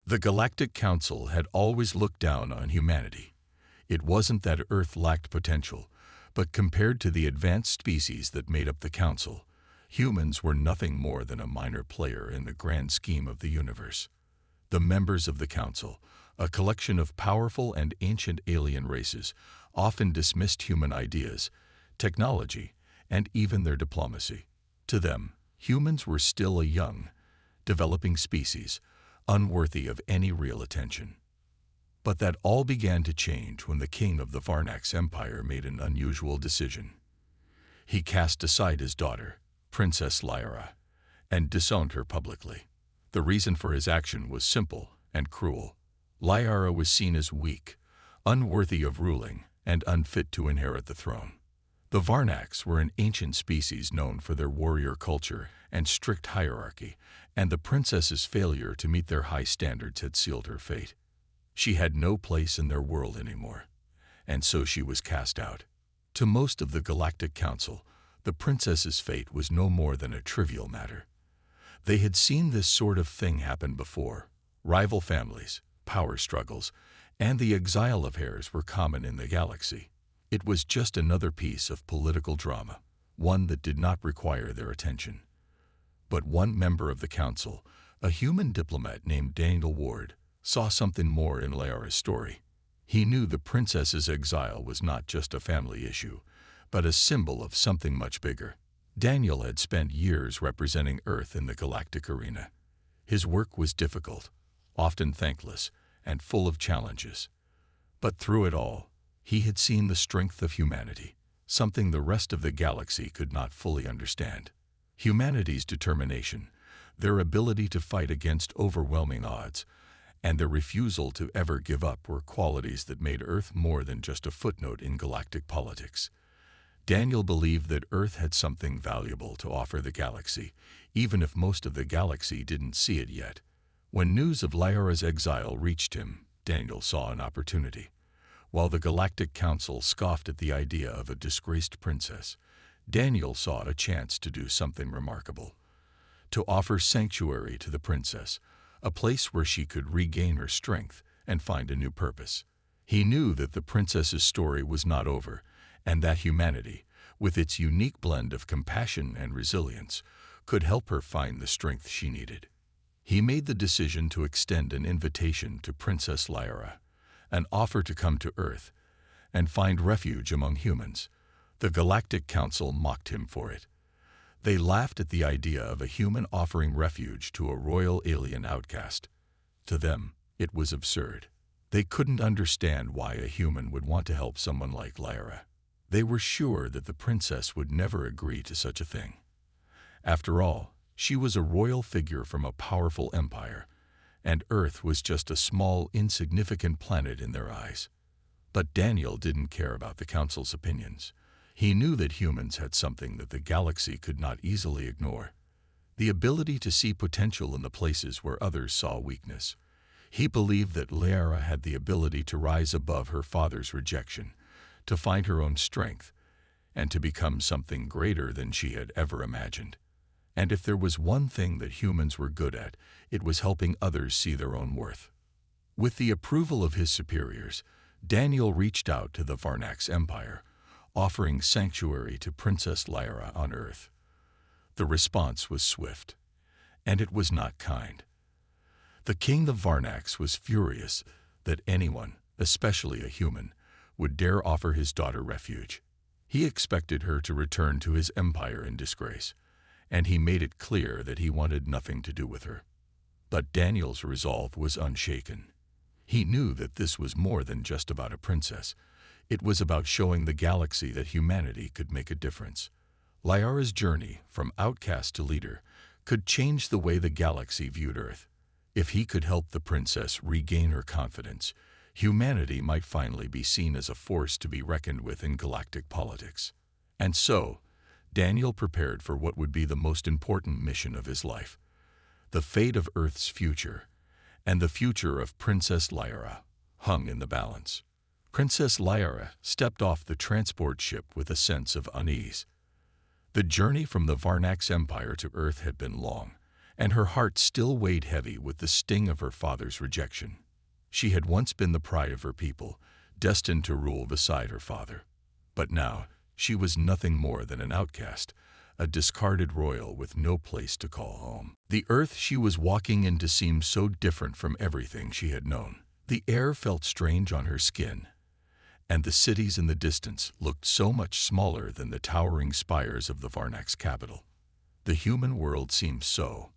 The Galactic Council had always looked down on humanity. It wasn't that Earth lacked potential, but compared to the advanced species that made up the Council, humans were nothing more than a minor player in the grand scheme of the universe. The members of the Council, a collection of powerful and ancient alien races, often dismissed human ideas, technology, and even their diplomacy. To them, humans were still a young, developing species, unworthy of any real attention. But that all began to change when the king of the Varnax Empire made an unusual decision. He cast aside his daughter, Princess Lyra, and disowned her publicly. The reason for his action was simple and cruel. Lyra was seen as weak, unworthy of ruling, and unfit to inherit the throne. The Varnax were an ancient species known for their warrior culture and strict hierarchy, and the princess's failure to meet their high standards had sealed her fate. She had no place in their world anymore, and so she was cast out. To most of the Galactic Council, the princess's fate was no more than a trivial matter. They had seen this sort of thing happen before. Rival families, power struggles, and the exile of heirs were common in the galaxy. It was just another piece of political drama, one that did not require their attention. But one member of the council, a human diplomat named Daniel Ward, saw something more in Lyra's story. He knew the princess's exile was not just a family issue, but a symbol of something much bigger. Daniel had spent years representing Earth in the galactic arena. His work was difficult, often thankless, and full of challenges. But through it all, he had seen the strength of humanity, something the rest of the galaxy could not fully understand. Humanity's determination, their ability to fight against overwhelming odds, and their refusal to ever give up were qualities that made Earth more than just a footnote in galactic politics. Daniel believed that Earth had something valuable to offer the galaxy, even if most of the galaxy didn't see it yet. When news of Lyra's exile reached him, Daniel saw an opportunity. While the Galactic Council scoffed at the idea of a disgraced princess, Daniel saw a chance to do something remarkable. To offer sanctuary to the princess, a place where she could regain her strength and find a new purpose. He knew that the princess's story was not over, and that humanity, with its unique blend of compassion and resilience, could help her find the strength she needed. He made the decision to extend an invitation to Princess Lyra, an offer to come to Earth and find refuge among humans. The Galactic Council mocked him for it. They laughed at the idea of a human offering refuge to a royal alien outcast. To them, it was absurd. They couldn't understand why a human would want to help someone like Lyra. They were sure that the princess would never agree to such a thing. After all, she was a royal figure from a powerful empire, and Earth was just a small, insignificant planet in their eyes. But Daniel didn't care about the Council's opinions. He knew that humans had something that the galaxy could not easily ignore: the ability to see potential in the places where others saw weakness. He believed that Lyra had the ability to rise above her father's rejection, to find her own strength, and to become something greater than she had ever imagined. And if there was one thing that humans were good at, it was helping others see their own worth. With the approval of his superiors, Daniel reached out to the Varnax Empire, offering sanctuary to Princess Lyra on Earth. The response was swift, and it was not kind. The king of Varnax was furious that anyone, especially a human, would dare offer his daughter refuge. He expected her to return to his empire in disgrace, and he made it clear that he wanted nothing to do with her. But Daniel's resolve was unshaken. He knew that this was more than just about a princess. It was about showing the galaxy that humanity could make a difference. Lyra's journey, from outcast to leader, could change the way the galaxy viewed Earth. If he could help the princess regain her confidence, humanity might finally be seen as a force to be reckoned with in galactic politics. And so, Daniel prepared for what would be the most important mission of his life: the fate of Earth's future, and the future of Princess Lyra, hung in the balance. Princess Lyra stepped off the transport ship with a sense of unease. The journey from the Varnax Empire to Earth had been long, and her heart still weighed heavy with the sting of her father's rejection. She had once been the pride of her people, destined to rule beside her father. But now, she was nothing more than an outcast, a discarded royal with no place to call home. The earth she was walking into seemed so different from everything she had known. The air felt strange on her skin, and the cities in the distance looked so much smaller than the towering spires of the Varnak's capital. The human world seemed so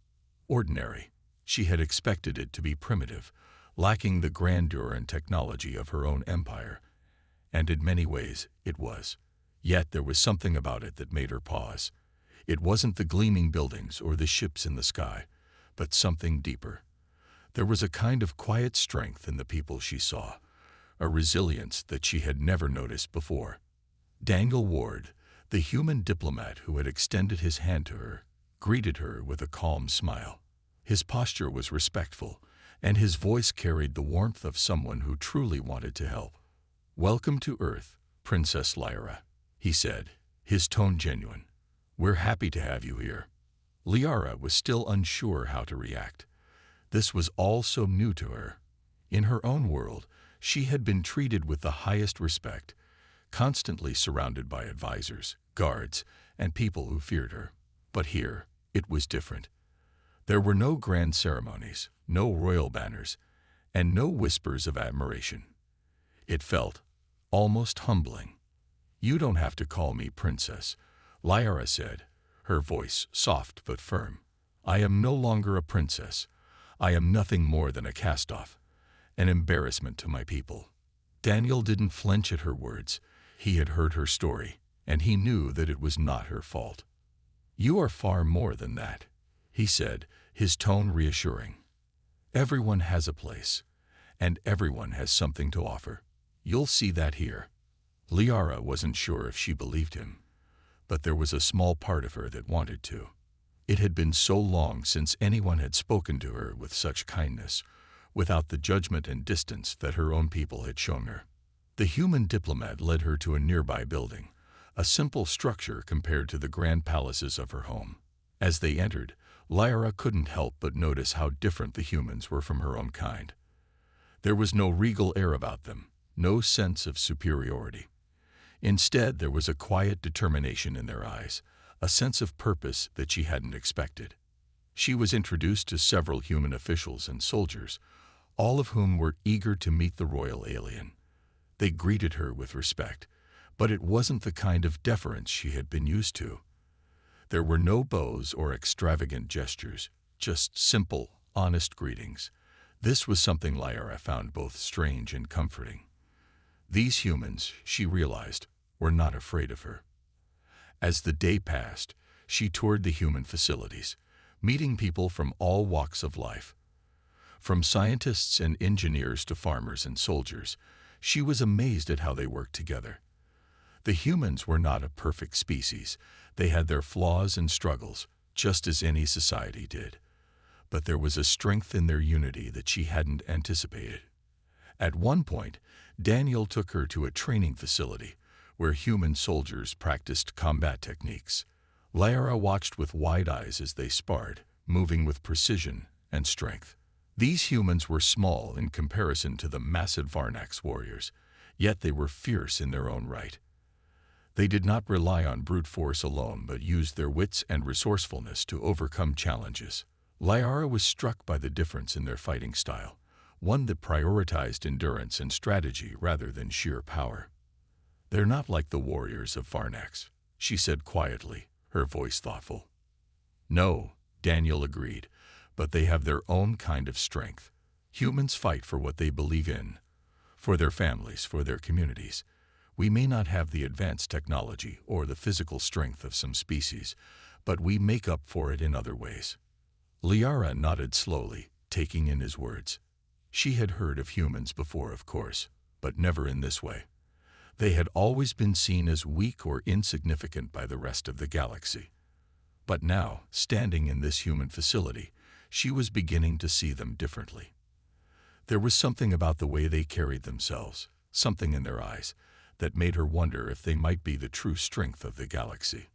ordinary. She had expected it to be primitive, lacking the grandeur and technology of her own empire, and in many ways it was. Yet there was something about it that made her pause. It wasn't the gleaming buildings or the ships in the sky, but something deeper. There was a kind of quiet strength in the people she saw, a resilience that she had never noticed before. Daniel Ward, the human diplomat who had extended his hand to her, greeted her with a calm smile. His posture was respectful, and his voice carried the warmth of someone who truly wanted to help. "Welcome to Earth, Princess Lyra," he said, his tone genuine. "We're happy to have you here." Lyra was still unsure how to react. This was all so new to her. In her own world, she had been treated with the highest respect, constantly surrounded by advisors, guards, and people who feared her. But here, it was different. There were no grand ceremonies, no royal banners, and no whispers of admiration. It felt almost humbling. "You don't have to call me princess," Lyra said, her voice soft but firm. "I am no longer a princess. I am nothing more than a cast-off, an embarrassment to my people." Daniel didn't flinch at her words. He had heard her story, and he knew that it was not her fault. "You are far more than that," he said, his tone reassuring. "Everyone has a place, and everyone has something to offer. You'll see that here." Lyra wasn't sure if she believed him, but there was a small part of her that wanted to. It had been so long since anyone had spoken to her with such kindness, without the judgment and distance that her own people had shown her. The human diplomat led her to a nearby building, a simple structure compared to the grand palaces of her home. As they entered, Lyra couldn't help but notice how different the humans were from her own kind. There was no regal air about them, no sense of superiority. Instead, there was a quiet determination in their eyes, a sense of purpose that she hadn't expected. She was introduced to several human officials and soldiers, all of whom were eager to meet the royal alien. They greeted her with respect, but it wasn't the kind of deference she had been used to. There were no bows or extravagant gestures, just simple, honest greetings. This was something Lyra found both strange and comforting. These humans, she realized, were not afraid of her. As the day passed, she toured the human facilities, meeting people from all walks of life. From scientists and engineers to farmers and soldiers, she was amazed at how they worked together. The humans were not a perfect species. They had their flaws and struggles, just as any society did. But there was a strength in their unity that she hadn't anticipated. At one point, Daniel took her to a training facility where human soldiers practiced combat techniques. Lyra watched with wide eyes as they sparred, moving with precision and strength. These humans were small in comparison to the massive Varnak's warriors, yet they were fierce in their own right. They did not rely on brute force alone, but used their wits and resourcefulness to overcome challenges. Lyra was struck by the difference in their fighting style, one that prioritized endurance and strategy rather than sheer power. "They're not like the warriors of Varnax," she said quietly, her voice thoughtful. "No," Daniel agreed, "but they have their own kind of strength. Humans fight for what they believe in, for their families, for their communities. We may not have the advanced technology or the physical strength of some species, but we make up for it in other ways." Lyra nodded slowly, taking in his words. She had heard of humans before, of course, but never in this way. They had always been seen as weak or insignificant by the rest of the galaxy. But now, standing in this human facility, she was beginning to see them differently. There was something about the way they carried themselves, something in their eyes, that made her wonder if they might be the true strength of the galaxy.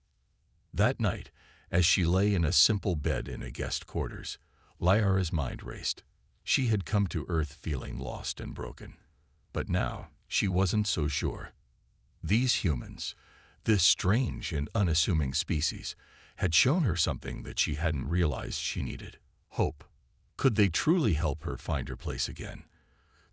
That night, As she lay in a simple bed in a guest quarters, Lyra's mind raced. She had come to Earth feeling lost and broken. But now, she wasn't so sure. These humans, this strange and unassuming species, had shown her something that she hadn't realized she needed: hope. Could they truly help her find her place again?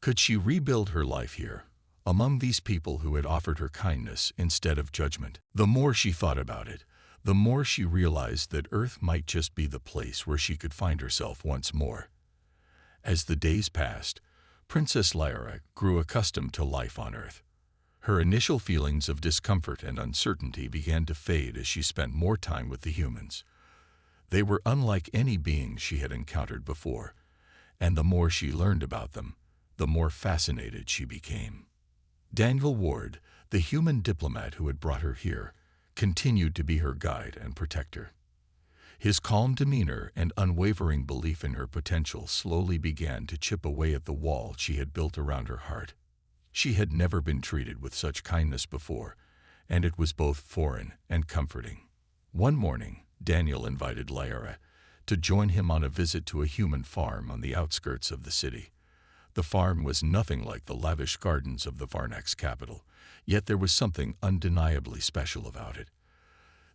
Could she rebuild her life here, among these people who had offered her kindness instead of judgment? The more she thought about it, the more she realized that Earth might just be the place where she could find herself once more. As the days passed, Princess Lyra grew accustomed to life on Earth. Her initial feelings of discomfort and uncertainty began to fade as she spent more time with the humans. They were unlike any beings she had encountered before, and the more she learned about them, the more fascinated she became. Daniel Ward, the human diplomat who had brought her here, continued to be her guide and protector. His calm demeanor and unwavering belief in her potential slowly began to chip away at the wall she had built around her heart. She had never been treated with such kindness before, and it was both foreign and comforting. One morning, Daniel invited Lyra to join him on a visit to a human farm on the outskirts of the city. The farm was nothing like the lavish gardens of the Varnak's capital, yet there was something undeniably special about it.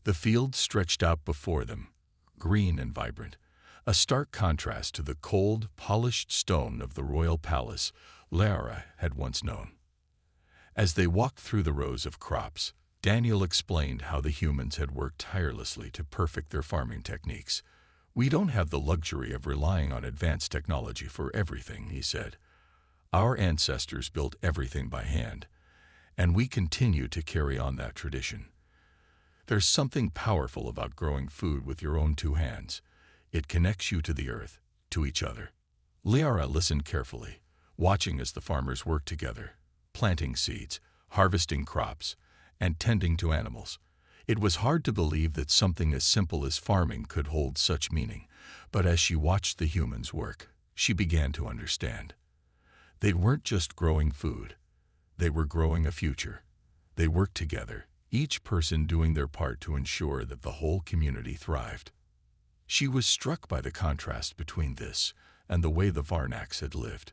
The fields stretched out before them, green and vibrant, a stark contrast to the cold, polished stone of the royal palace Lyra had once known. As they walked through the rows of crops, Daniel explained how the humans had worked tirelessly to perfect their farming techniques. "We don't have the luxury of relying on advanced technology for everything," he said. "Our ancestors built everything by hand, and we continue to carry on that tradition. There's something powerful about growing food with your own two hands. It connects you to the earth, to each other." Lyra listened carefully, watching as the farmers worked together, planting seeds, harvesting crops, and tending to animals. It was hard to believe that something as simple as farming could hold such meaning, but as she watched the humans work, she began to understand. They weren't just growing food. They were growing a future. They worked together, each person doing their part to ensure that the whole community thrived. She was struck by the contrast between this and the way the Varnaks had lived.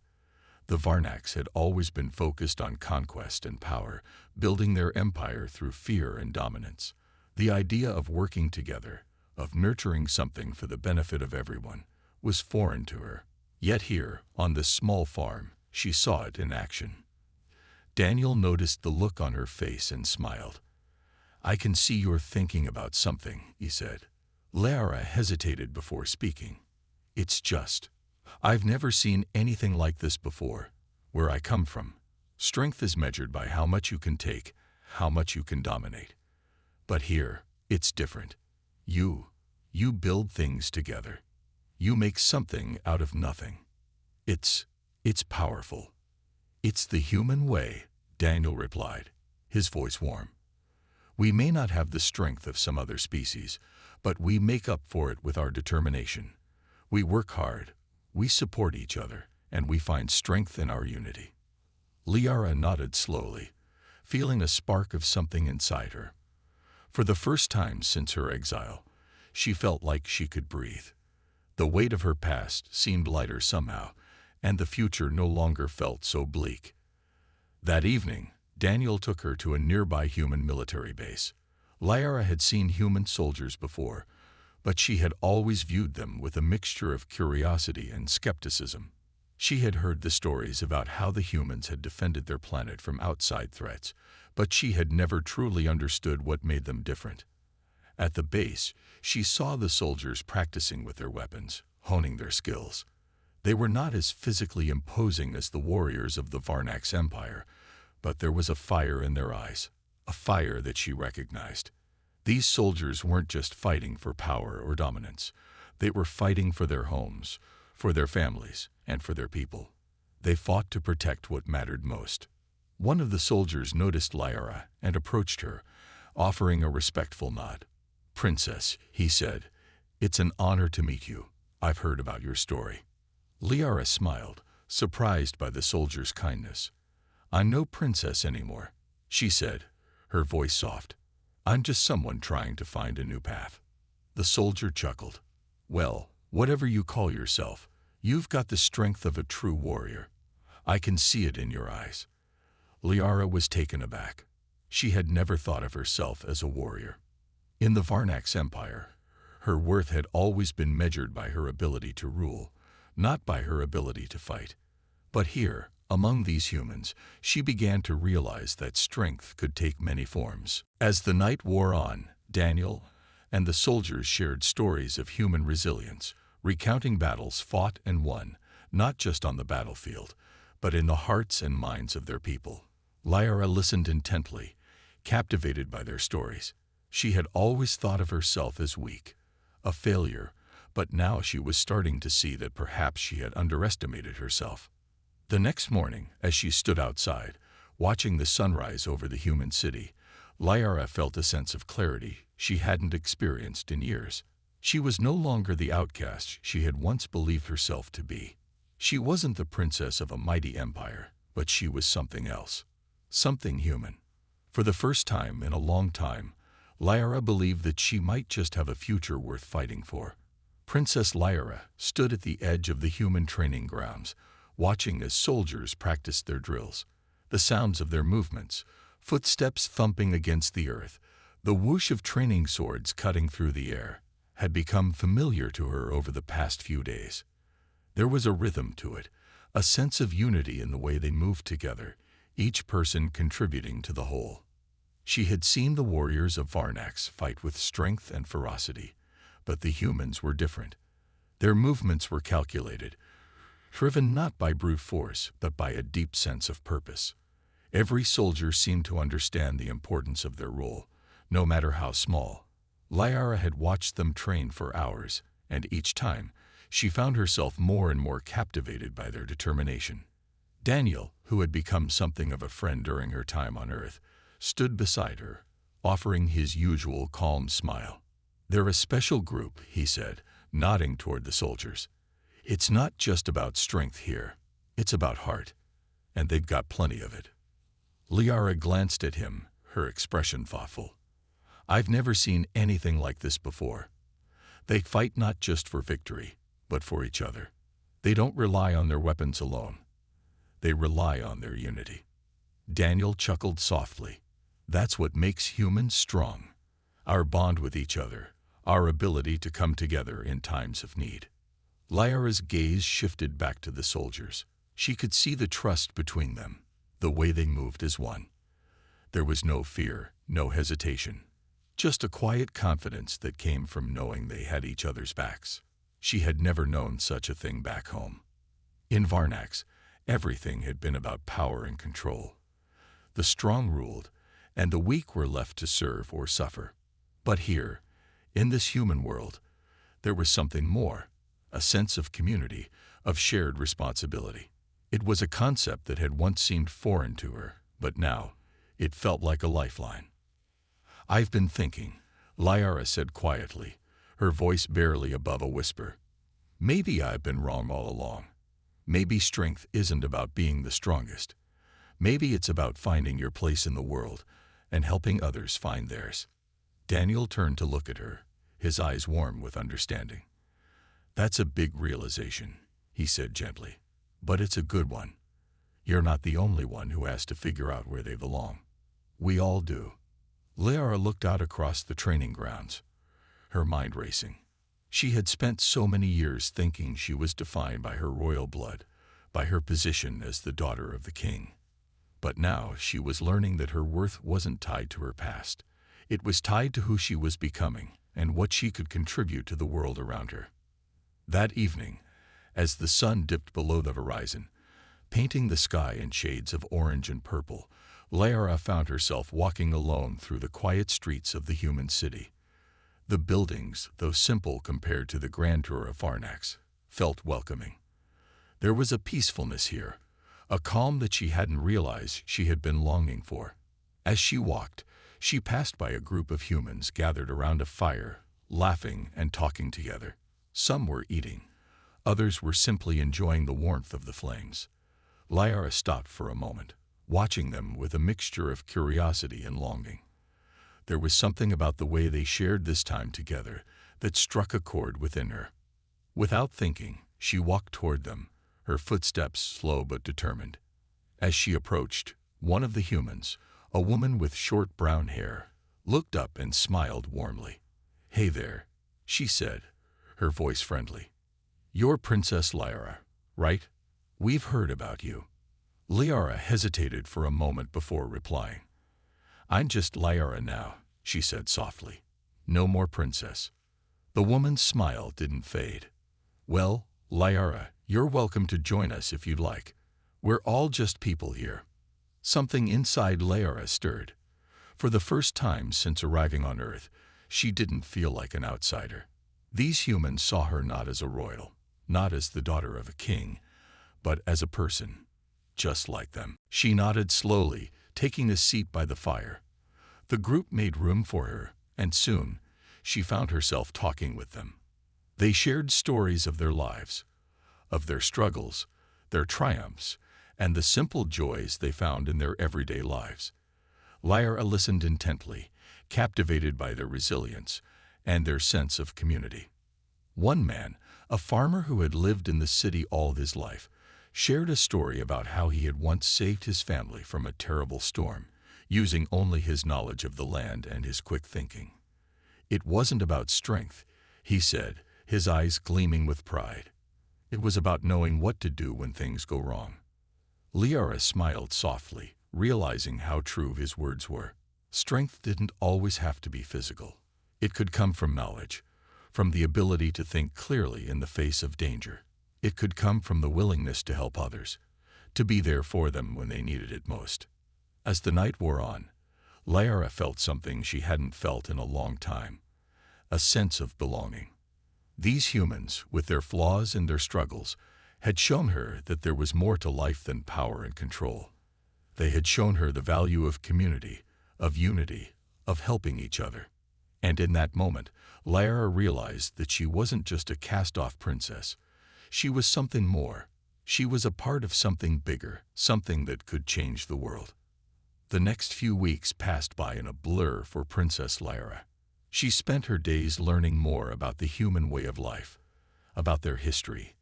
The Varnaks had always been focused on conquest and power, building their empire through fear and dominance. The idea of working together, of nurturing something for the benefit of everyone, was foreign to her. Yet here, on this small farm, she saw it in action. Daniel noticed the look on her face and smiled. "I can see you're thinking about something," he said. Lyra hesitated before speaking. I've never seen anything like this before. Where I come from, strength is measured by how much you can take, how much you can dominate. But here, it's different. You build things together. You make something out of nothing. It's powerful." "It's the human way," Daniel replied, his voice warm. "We may not have the strength of some other species, but we make up for it with our determination. We work hard, we support each other, and we find strength in our unity." Lyra nodded slowly, feeling a spark of something inside her. For the first time since her exile, she felt like she could breathe. The weight of her past seemed lighter somehow, and the future no longer felt so bleak. That evening, Daniel took her to a nearby human military base. Lyra had seen human soldiers before, but she had always viewed them with a mixture of curiosity and skepticism. She had heard the stories about how the humans had defended their planet from outside threats, but she had never truly understood what made them different. At the base, she saw the soldiers practicing with their weapons, honing their skills. They were not as physically imposing as the warriors of the Varnak's empire, but there was a fire in their eyes, a fire that she recognized. These soldiers weren't just fighting for power or dominance. They were fighting for their homes, for their families, and for their people. They fought to protect what mattered most. One of the soldiers noticed Lyra and approached her, offering a respectful nod. "Princess," he said, "it's an honor to meet you. I've heard about your story." Lyra smiled, surprised by the soldier's kindness. "I'm no princess anymore," she said, her voice soft. "I'm just someone trying to find a new path." The soldier chuckled. Well, whatever you call yourself, you've got the strength of a true warrior. I can see it in your eyes. Liara was taken aback. She had never thought of herself as a warrior. In the Varnax Empire, her worth had always been measured by her ability to rule, not by her ability to fight. But here, among these humans, she began to realize that strength could take many forms. As the night wore on, Daniel and the soldiers shared stories of human resilience, recounting battles fought and won, not just on the battlefield, but in the hearts and minds of their people. Liara listened intently, captivated by their stories. She had always thought of herself as weak, a failure, but now she was starting to see that perhaps she had underestimated herself. The next morning, as she stood outside, watching the sunrise over the human city, Liara felt a sense of clarity she hadn't experienced in years. She was no longer the outcast she had once believed herself to be. She wasn't the princess of a mighty empire, but she was something else, something human. For the first time in a long time, Liara believed that she might just have a future worth fighting for. Princess Liara stood at the edge of the human training grounds, watching as soldiers practiced their drills. The sounds of their movements, footsteps thumping against the earth, the whoosh of training swords cutting through the air, had become familiar to her over the past few days. There was a rhythm to it, a sense of unity in the way they moved together, each person contributing to the whole. She had seen the warriors of Varnax fight with strength and ferocity, but the humans were different. Their movements were calculated, driven not by brute force, but by a deep sense of purpose. Every soldier seemed to understand the importance of their role, no matter how small. Liara had watched them train for hours, and each time, she found herself more and more captivated by their determination. Daniel, who had become something of a friend during her time on Earth, stood beside her, offering his usual calm smile. "They're a special group," he said, nodding toward the soldiers. "It's not just about strength here, it's about heart, and they've got plenty of it." Liara glanced at him, her expression thoughtful. "I've never seen anything like this before. They fight not just for victory, but for each other. They don't rely on their weapons alone. They rely on their unity." Daniel chuckled softly. "That's what makes humans strong. Our bond with each other, our ability to come together in times of need." Liara's gaze shifted back to the soldiers. She could see the trust between them, the way they moved as one. There was no fear, no hesitation, just a quiet confidence that came from knowing they had each other's backs. She had never known such a thing back home. In Varnax, everything had been about power and control. The strong ruled, and the weak were left to serve or suffer. But here, in this human world, there was something more, a sense of community, of shared responsibility. It was a concept that had once seemed foreign to her, but now it felt like a lifeline. "I've been thinking," Liara said quietly, her voice barely above a whisper. "Maybe I've been wrong all along. Maybe strength isn't about being the strongest. Maybe it's about finding your place in the world and helping others find theirs." Daniel turned to look at her, his eyes warm with understanding. "That's a big realization," he said gently, "but it's a good one. You're not the only one who has to figure out where they belong. We all do." Liara looked out across the training grounds, her mind racing. She had spent so many years thinking she was defined by her royal blood, by her position as the daughter of the king. But now she was learning that her worth wasn't tied to her past. It was tied to who she was becoming and what she could contribute to the world around her. That evening, as the sun dipped below the horizon, painting the sky in shades of orange and purple, Liara found herself walking alone through the quiet streets of the human city. The buildings, though simple compared to the grandeur of Varnax, felt welcoming. There was a peacefulness here, a calm that she hadn't realized she had been longing for. As she walked, she passed by a group of humans gathered around a fire, laughing and talking together. Some were eating, others were simply enjoying the warmth of the flames. Liara stopped for a moment, watching them with a mixture of curiosity and longing. There was something about the way they shared this time together that struck a chord within her. Without thinking, she walked toward them, her footsteps slow but determined. As she approached, one of the humans, a woman with short brown hair, looked up and smiled warmly. "Hey there," she said, her voice friendly. "You're Princess Lyra, right? We've heard about you." Lyra hesitated for a moment before replying. "I'm just Lyra now," she said softly. "No more princess." The woman's smile didn't fade. "Well, Lyra, you're welcome to join us if you'd like. We're all just people here." Something inside Lyra stirred. For the first time since arriving on Earth, she didn't feel like an outsider. These humans saw her not as a royal, not as the daughter of a king, but as a person, just like them. She nodded slowly, taking a seat by the fire. The group made room for her, and soon, she found herself talking with them. They shared stories of their lives, of their struggles, their triumphs, and the simple joys they found in their everyday lives. Lyra listened intently, captivated by their resilience and their sense of community. One man, a farmer who had lived in the city all his life, shared a story about how he had once saved his family from a terrible storm, using only his knowledge of the land and his quick thinking. It wasn't about strength, he said, his eyes gleaming with pride. It was about knowing what to do when things go wrong. Lyra smiled softly, realizing how true his words were. Strength didn't always have to be physical. It could come from knowledge, from the ability to think clearly in the face of danger. It could come from the willingness to help others, to be there for them when they needed it most. As the night wore on, Lyra felt something she hadn't felt in a long time, a sense of belonging. These humans, with their flaws and their struggles, had shown her that there was more to life than power and control. They had shown her the value of community, of unity, of helping each other. And in that moment, Lyra realized that she wasn't just a cast-off princess. She was something more. She was a part of something bigger, something that could change the world. The next few weeks passed by in a blur for Princess Lyra. She spent her days learning more about the human way of life, about their history,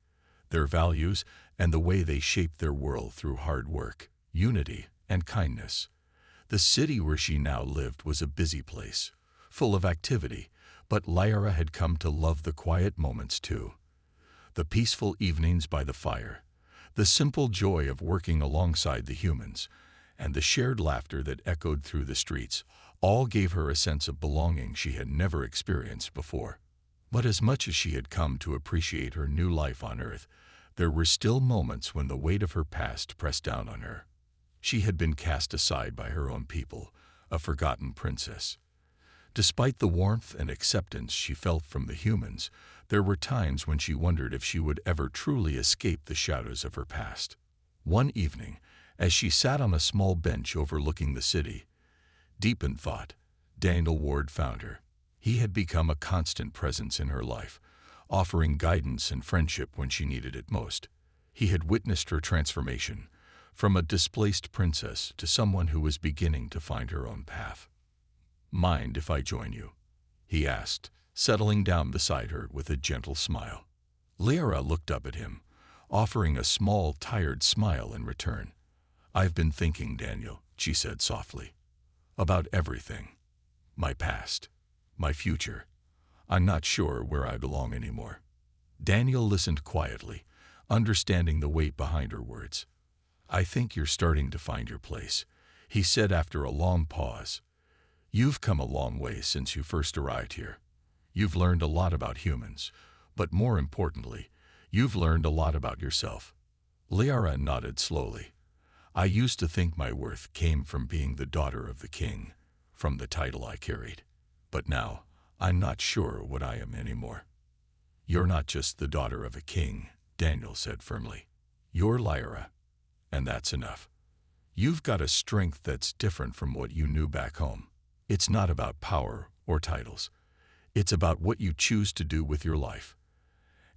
their values, and the way they shaped their world through hard work, unity, and kindness. The city where she now lived was a busy place, full of activity, but Lyra had come to love the quiet moments too. The peaceful evenings by the fire, the simple joy of working alongside the humans, and the shared laughter that echoed through the streets, all gave her a sense of belonging she had never experienced before. But as much as she had come to appreciate her new life on Earth, there were still moments when the weight of her past pressed down on her. She had been cast aside by her own people, a forgotten princess. Despite the warmth and acceptance she felt from the humans, there were times when she wondered if she would ever truly escape the shadows of her past. One evening, as she sat on a small bench overlooking the city, deep in thought, Daniel Ward found her. He had become a constant presence in her life, offering guidance and friendship when she needed it most. He had witnessed her transformation, from a displaced princess to someone who was beginning to find her own path. "Mind if I join you?" he asked, settling down beside her with a gentle smile. Lyra looked up at him, offering a small, tired smile in return. "I've been thinking, Daniel," she said softly, "about everything. My past, my future. I'm not sure where I belong anymore." Daniel listened quietly, understanding the weight behind her words. "I think you're starting to find your place," he said after a long pause. "You've come a long way since you first arrived here. You've learned a lot about humans, but more importantly, you've learned a lot about yourself." Lyra nodded slowly. "I used to think my worth came from being the daughter of the king, from the title I carried. But now, I'm not sure what I am anymore." "You're not just the daughter of a king," Daniel said firmly. "You're Lyra, and that's enough. You've got a strength that's different from what you knew back home. It's not about power or titles. It's about what you choose to do with your life.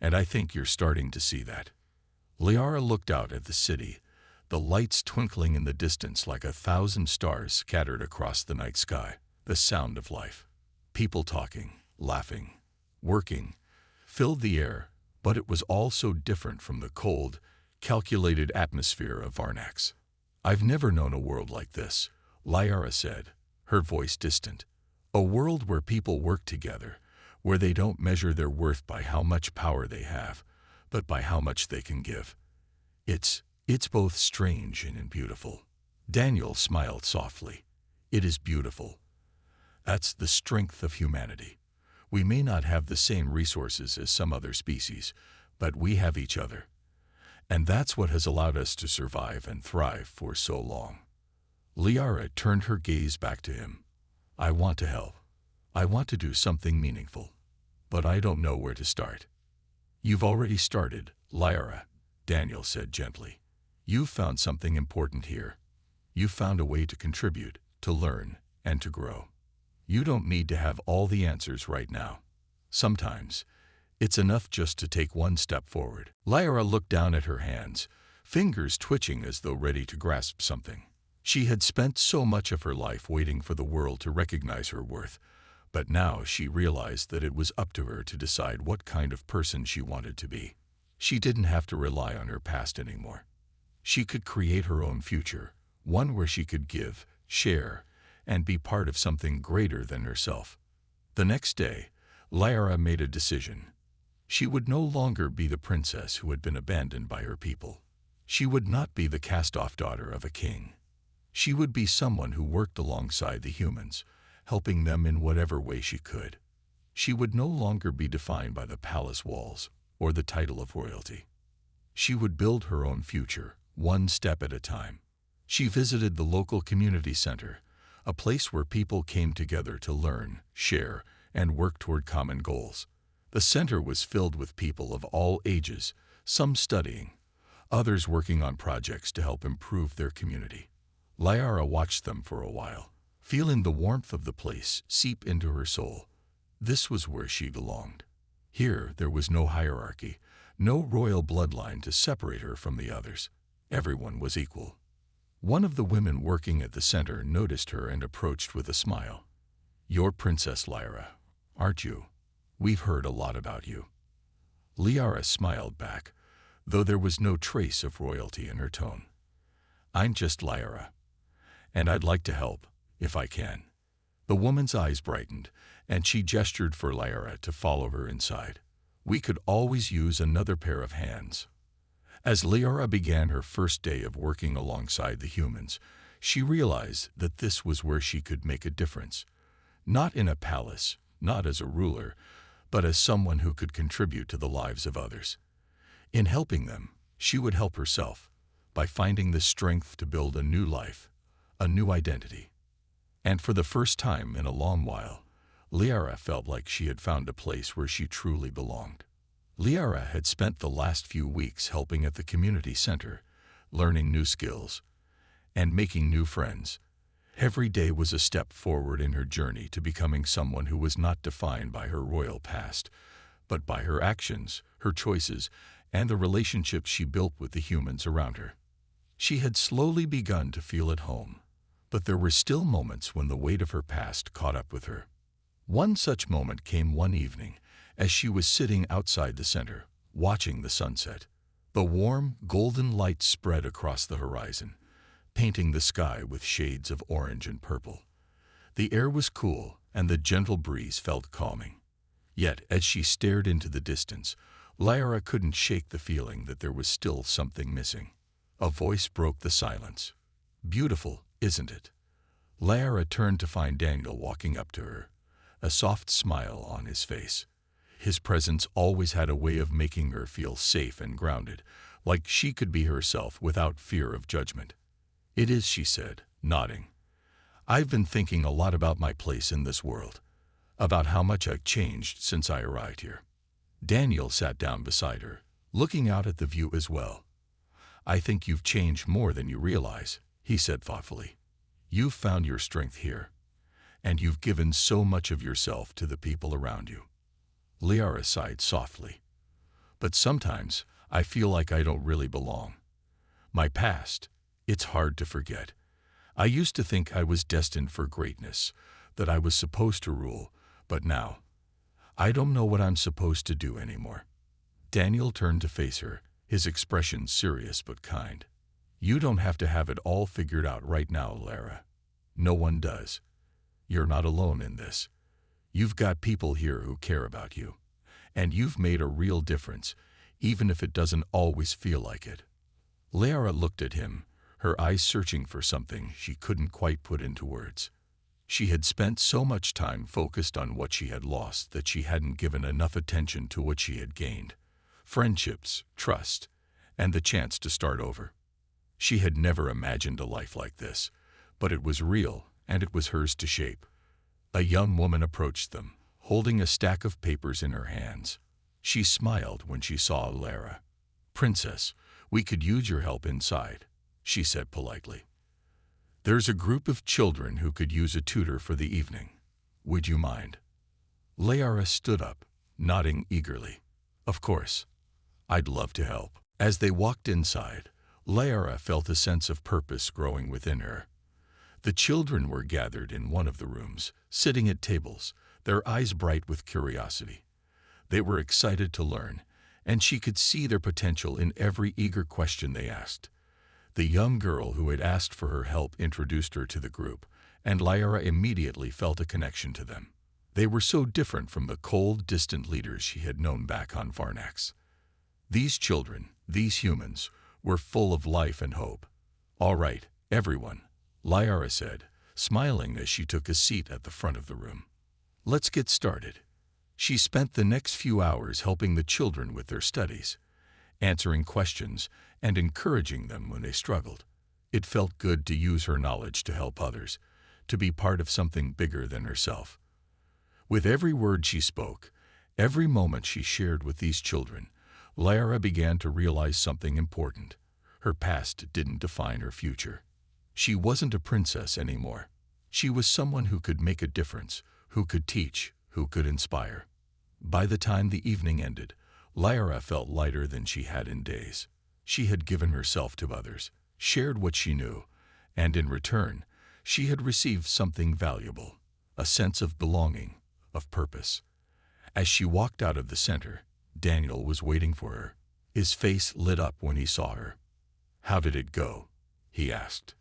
And I think you're starting to see that." Lyra looked out at the city, the lights twinkling in the distance like 1,000 stars scattered across the night sky. The sound of life. People talking, laughing, working, filled the air, but it was all so different from the cold, calculated atmosphere of Varnax. "I've never known a world like this," Lyra said, her voice distant. "A world where people work together, where they don't measure their worth by how much power they have, but by how much they can give. It's both strange and beautiful." Daniel smiled softly. "It is beautiful. That's the strength of humanity. We may not have the same resources as some other species, but we have each other. And that's what has allowed us to survive and thrive for so long." Liara turned her gaze back to him. "I want to help. I want to do something meaningful. But I don't know where to start." "You've already started, Lyra," Daniel said gently. "You've found something important here. You've found a way to contribute, to learn, and to grow. You don't need to have all the answers right now. Sometimes, it's enough just to take one step forward." Lyra looked down at her hands, fingers twitching as though ready to grasp something. She had spent so much of her life waiting for the world to recognize her worth, but now she realized that it was up to her to decide what kind of person she wanted to be. She didn't have to rely on her past anymore. She could create her own future, one where she could give, share, and be part of something greater than herself. The next day, Lyra made a decision. She would no longer be the princess who had been abandoned by her people. She would not be the cast-off daughter of a king. She would be someone who worked alongside the humans, helping them in whatever way she could. She would no longer be defined by the palace walls or the title of royalty. She would build her own future, one step at a time. She visited the local community center, a place where people came together to learn, share, and work toward common goals. The center was filled with people of all ages, some studying, others working on projects to help improve their community. Lyra watched them for a while, feeling the warmth of the place seep into her soul. This was where she belonged. Here there was no hierarchy, no royal bloodline to separate her from the others. Everyone was equal. One of the women working at the center noticed her and approached with a smile. "You're Princess Lyra, aren't you? We've heard a lot about you." Lyra smiled back, though there was no trace of royalty in her tone. "I'm just Lyra, and I'd like to help, if I can." The woman's eyes brightened, and she gestured for Lyra to follow her inside. "We could always use another pair of hands." As Lyra began her first day of working alongside the humans, she realized that this was where she could make a difference. Not in a palace, not as a ruler, but as someone who could contribute to the lives of others. In helping them, she would help herself by finding the strength to build a new life, a new identity. And for the first time in a long while, Lyra felt like she had found a place where she truly belonged. Lyra had spent the last few weeks helping at the community center, learning new skills, and making new friends. Every day was a step forward in her journey to becoming someone who was not defined by her royal past, but by her actions, her choices, and the relationships she built with the humans around her. She had slowly begun to feel at home, but there were still moments when the weight of her past caught up with her. One such moment came one evening, as she was sitting outside the center, watching the sunset. The warm, golden light spread across the horizon, painting the sky with shades of orange and purple. The air was cool, and the gentle breeze felt calming. Yet, as she stared into the distance, Lyra couldn't shake the feeling that there was still something missing. A voice broke the silence. "Beautiful, isn't it?" Lyra turned to find Daniel walking up to her, a soft smile on his face. His presence always had a way of making her feel safe and grounded, like she could be herself without fear of judgment. "It is," she said, nodding. "I've been thinking a lot about my place in this world, about how much I've changed since I arrived here." Daniel sat down beside her, looking out at the view as well. "I think you've changed more than you realize," he said thoughtfully. "You've found your strength here, and you've given so much of yourself to the people around you." Lyra sighed softly. "But sometimes I feel like I don't really belong. My past, it's hard to forget. I used to think I was destined for greatness, that I was supposed to rule, but now I don't know what I'm supposed to do anymore. Daniel turned to face her, his expression serious but kind. You don't have to have it all figured out right now, Lara. No one does. You're not alone in this. You've got people here who care about you. And you've made a real difference, even if it doesn't always feel like it. Lara looked at him, her eyes searching for something she couldn't quite put into words. She had spent so much time focused on what she had lost that she hadn't given enough attention to what she had gained. Friendships, trust, and the chance to start over. She had never imagined a life like this, but it was real and it was hers to shape. A young woman approached them, holding a stack of papers in her hands. She smiled when she saw Lara. "Princess, we could use your help inside," she said politely. "There's a group of children who could use a tutor for the evening. Would you mind?" Lara stood up, nodding eagerly. "Of course. I'd love to help." As they walked inside, Lara felt a sense of purpose growing within her. The children were gathered in one of the rooms, sitting at tables, their eyes bright with curiosity. They were excited to learn, and she could see their potential in every eager question they asked. The young girl who had asked for her help introduced her to the group, and Lara immediately felt a connection to them. They were so different from the cold, distant leaders she had known back on Varnax. These children, these humans, were full of life and hope. "All right, everyone," Lara said, smiling as she took a seat at the front of the room. "Let's get started." She spent the next few hours helping the children with their studies, answering questions and encouraging them when they struggled. It felt good to use her knowledge to help others, to be part of something bigger than herself. With every word she spoke, every moment she shared with these children, Lara began to realize something important. Her past didn't define her future. She wasn't a princess anymore. She was someone who could make a difference, who could teach, who could inspire. By the time the evening ended, Lara felt lighter than she had in days. She had given herself to others, shared what she knew, and in return, she had received something valuable, a sense of belonging, of purpose. As she walked out of the center, Daniel was waiting for her. His face lit up when he saw her. "How did it go?" he asked.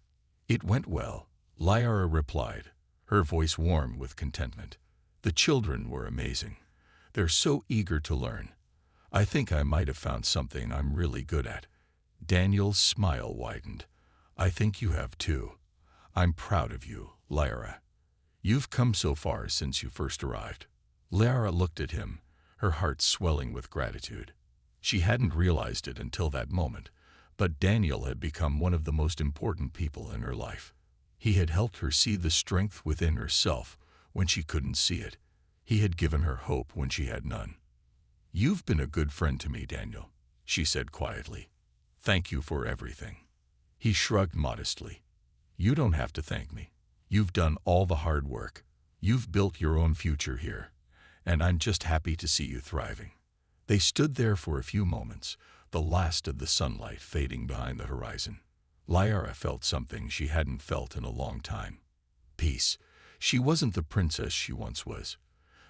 "It went well," Lara replied, her voice warm with contentment. "The children were amazing. They're so eager to learn. I think I might have found something I'm really good at." Daniel's smile widened. "I think you have too. I'm proud of you, Lara. You've come so far since you first arrived." Lara looked at him, her heart swelling with gratitude. She hadn't realized it until that moment, but Daniel had become one of the most important people in her life. He had helped her see the strength within herself when she couldn't see it. He had given her hope when she had none. "You've been a good friend to me, Daniel," she said quietly. "Thank you for everything." He shrugged modestly. "You don't have to thank me. You've done all the hard work. You've built your own future here, and I'm just happy to see you thriving." They stood there for a few moments, the last of the sunlight fading behind the horizon. Lara felt something she hadn't felt in a long time. Peace. She wasn't the princess she once was,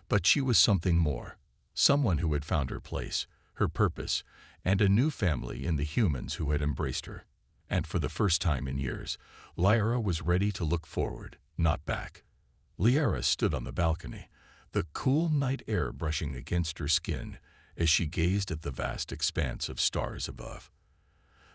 but she was something more, someone who had found her place, her purpose, and a new family in the humans who had embraced her. And for the first time in years, Lara was ready to look forward, not back. Lara stood on the balcony, the cool night air brushing against her skin as she gazed at the vast expanse of stars above.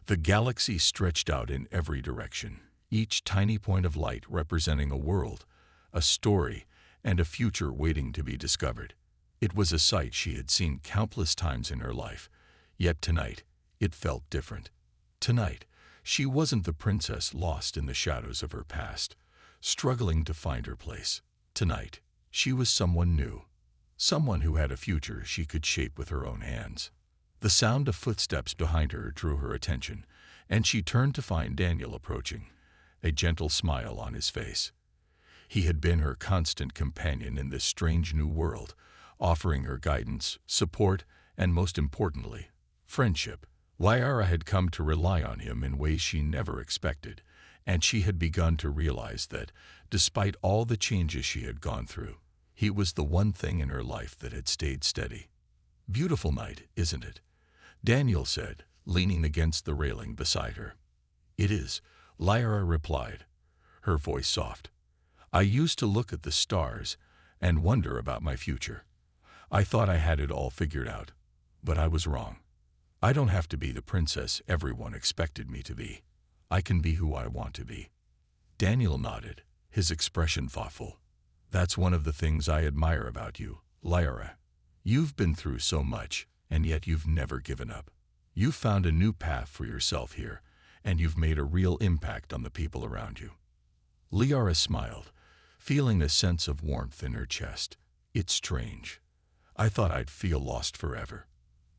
The galaxy stretched out in every direction, each tiny point of light representing a world, a story, and a future waiting to be discovered. It was a sight she had seen countless times in her life, yet tonight it felt different. Tonight, she wasn't the princess lost in the shadows of her past, struggling to find her place. Tonight, she was someone new, someone who had a future she could shape with her own hands. The sound of footsteps behind her drew her attention, and she turned to find Daniel approaching, a gentle smile on his face. He had been her constant companion in this strange new world, offering her guidance, support, and most importantly, friendship. Lara had come to rely on him in ways she never expected, and she had begun to realize that, despite all the changes she had gone through, He was the one thing in her life that had stayed steady. "Beautiful night, isn't it?" Daniel said, leaning against the railing beside her. "It is," Lyra replied, her voice soft. "I used to look at the stars and wonder about my future. I thought I had it all figured out, but I was wrong. I don't have to be the princess everyone expected me to be. I can be who I want to be." Daniel nodded, his expression thoughtful. "That's one of the things I admire about you, Lyra. You've been through so much, and yet you've never given up. You've found a new path for yourself here, and you've made a real impact on the people around you." Lyra smiled, feeling a sense of warmth in her chest. "It's strange. I thought I'd feel lost forever.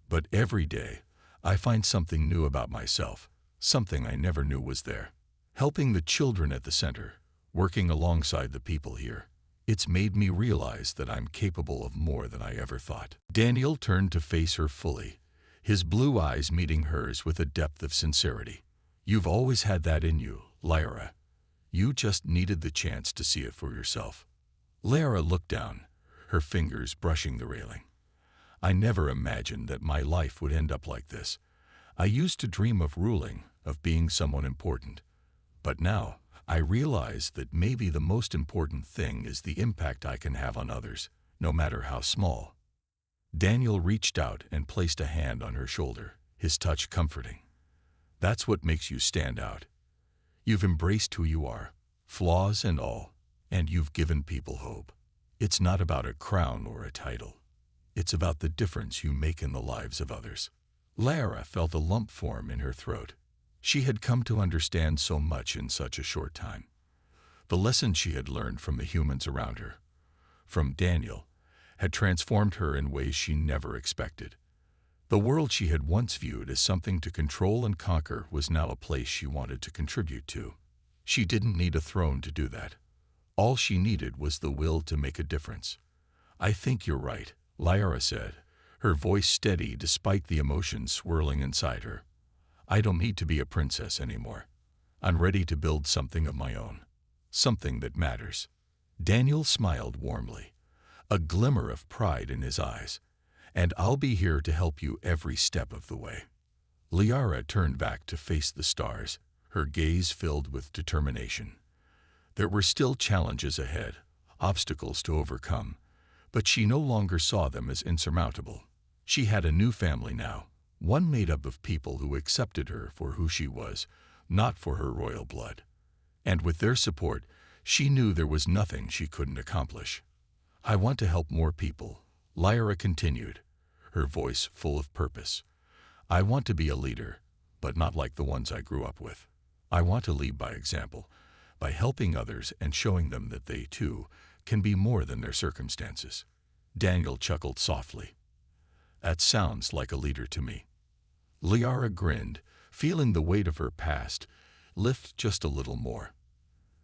But every day, I find something new about myself, something I never knew was there. Helping the children at the center, working alongside the people here, it's made me realize that I'm capable of more than I ever thought." Daniel turned to face her fully, his blue eyes meeting hers with a depth of sincerity. "You've always had that in you, Lyra. You just needed the chance to see it for yourself." Lyra looked down, her fingers brushing the railing. "I never imagined that my life would end up like this. I used to dream of ruling, of being someone important. But now, I realize that maybe the most important thing is the impact I can have on others, no matter how small." Daniel reached out and placed a hand on her shoulder, his touch comforting. "That's what makes you stand out. You've embraced who you are, flaws and all, and you've given people hope. It's not about a crown or a title. It's about the difference you make in the lives of others." Lyra felt a lump form in her throat. She had come to understand so much in such a short time. The lessons she had learned from the humans around her, from Daniel, had transformed her in ways she never expected. The world she had once viewed as something to control and conquer was now a place she wanted to contribute to. She didn't need a throne to do that. All she needed was the will to make a difference. "I think you're right," Lyra said, her voice steady despite the emotions swirling inside her. "I don't need to be a princess anymore. I'm ready to build something of my own, something that matters." Daniel smiled warmly, a glimmer of pride in his eyes. "And I'll be here to help you every step of the way." Lyra turned back to face the stars, her gaze filled with determination. There were still challenges ahead, obstacles to overcome, but she no longer saw them as insurmountable. She had a new family now, one made up of people who accepted her for who she was, not for her royal blood. And with their support, she knew there was nothing she couldn't accomplish. "I want to help more people," Lyra continued, her voice full of purpose. "I want to be a leader, but not like the ones I grew up with. I want to lead by example, by helping others and showing them that they, too, can be more than their circumstances." Daniel chuckled softly. "That sounds like a leader to me." Lyra grinned, feeling the weight of her past lift just a little more.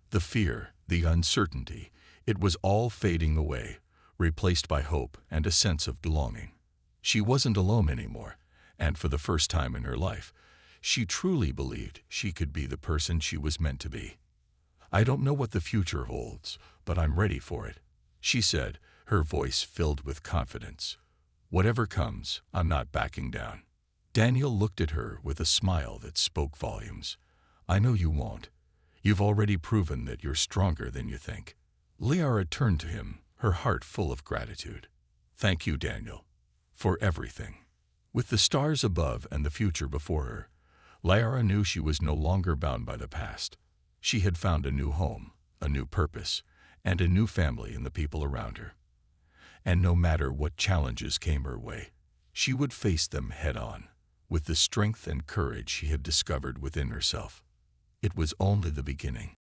The fear, the uncertainty, it was all fading away, replaced by hope and a sense of belonging. She wasn't alone anymore, and for the first time in her life, she truly believed she could be the person she was meant to be. "I don't know what the future holds, but I'm ready for it," she said, her voice filled with confidence. "Whatever comes, I'm not backing down." Daniel looked at her with a smile that spoke volumes. "I know you won't. You've already proven that you're stronger than you think." Lyra turned to him, her heart full of gratitude. "Thank you, Daniel, for everything." With the stars above and the future before her, Lyra knew she was no longer bound by the past. She had found a new home, a new purpose, and a new family in the people around her. And no matter what challenges came her way, she would face them head-on, with the strength and courage she had discovered within herself. It was only the beginning.